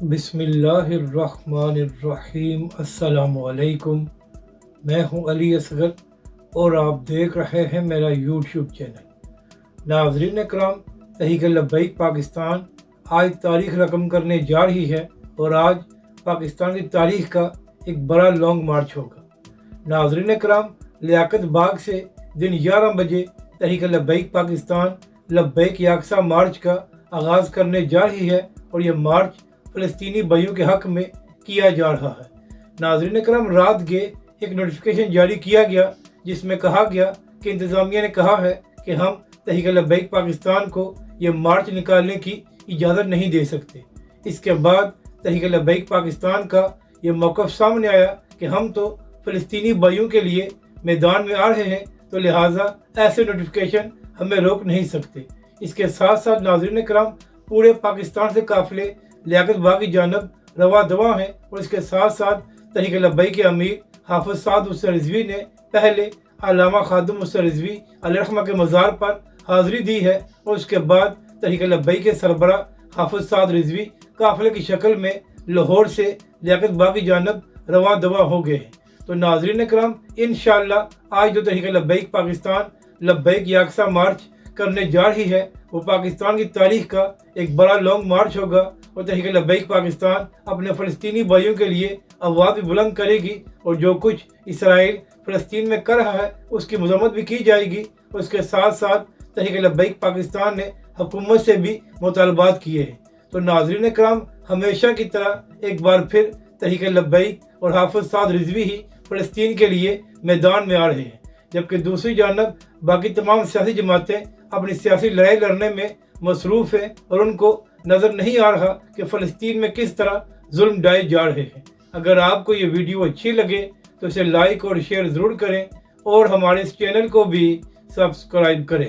بسم اللہ الرحمن الرحیم۔ السلام علیکم، میں ہوں علی اصغر اور آپ دیکھ رہے ہیں میرا یوٹیوب چینل۔ ناظرین کرام، تحریک لبیک پاکستان آج تاریخ رقم کرنے جا رہی ہے اور آج پاکستان کی تاریخ کا ایک بڑا لانگ مارچ ہوگا۔ ناظرین کرام، لیاقت باغ سے دن 11 بجے تحریک لبیک پاکستان لبیک یکساں مارچ کا آغاز کرنے جا رہی ہے اور یہ مارچ فلسطینی بھائیوں کے حق میں کیا جا رہا ہے۔ ناظرین کرام، رات گئے ایک نوٹیفیکیشن جاری کیا گیا جس میں کہا گیا کہ انتظامیہ نے کہا ہے کہ ہم تحریک لبیک پاکستان کو یہ مارچ نکالنے کی اجازت نہیں دے سکتے۔ اس کے بعد تحریک لبیک پاکستان کا یہ موقف سامنے آیا کہ ہم تو فلسطینی بھائیوں کے لیے میدان میں آ رہے ہیں، تو لہٰذا ایسے نوٹیفیکیشن ہمیں روک نہیں سکتے۔ اس کے ساتھ ساتھ ناظرین کرام، پورے پاکستان سے قافلے لیاقت باغ کی جانب رواں دواں ہیں اور اس کے ساتھ ساتھ تحریک لبیک کے امیر حافظ سعد حسین رضوی نے پہلے علامہ خادم حسین رضوی علیہ الرحمہ کے مزار پر حاضری دی ہے اور اس کے بعد تحریک لبیک کے سربراہ حافظ سعد رضوی قافلے کی شکل میں لاہور سے لیاقت باغ کی جانب رواں دواں ہو گئے ہیں۔ تو ناظرین کرام، انشاءاللہ آج جو تحریک لبیک پاکستان لبیک یکساں مارچ کرنے جا رہی ہے وہ پاکستان کی تاریخ کا ایک بڑا لانگ مارچ ہوگا اور تحریک لبیک پاکستان اپنے فلسطینی بھائیوں کے لیے آواز بھی بلند کرے گی اور جو کچھ اسرائیل فلسطین میں کر رہا ہے اس کی مذمت بھی کی جائے گی۔ اور اس کے ساتھ ساتھ تحریک لبیک پاکستان نے حکومت سے بھی مطالبات کیے ہیں۔ تو ناظرین کرام، ہمیشہ کی طرح ایک بار پھر تحریک لبیک اور حافظ سعد رضوی ہی فلسطین کے لیے میدان میں آ رہے ہیں، جبکہ دوسری جانب باقی تمام سیاسی جماعتیں اپنی سیاسی لڑائی لڑنے میں مصروف ہیں اور ان کو نظر نہیں آ رہا کہ فلسطین میں کس طرح ظلم ڈھائے جا رہے ہیں۔ اگر آپ کو یہ ویڈیو اچھی لگے تو اسے لائک اور شیئر ضرور کریں اور ہمارے اس چینل کو بھی سبسکرائب کریں۔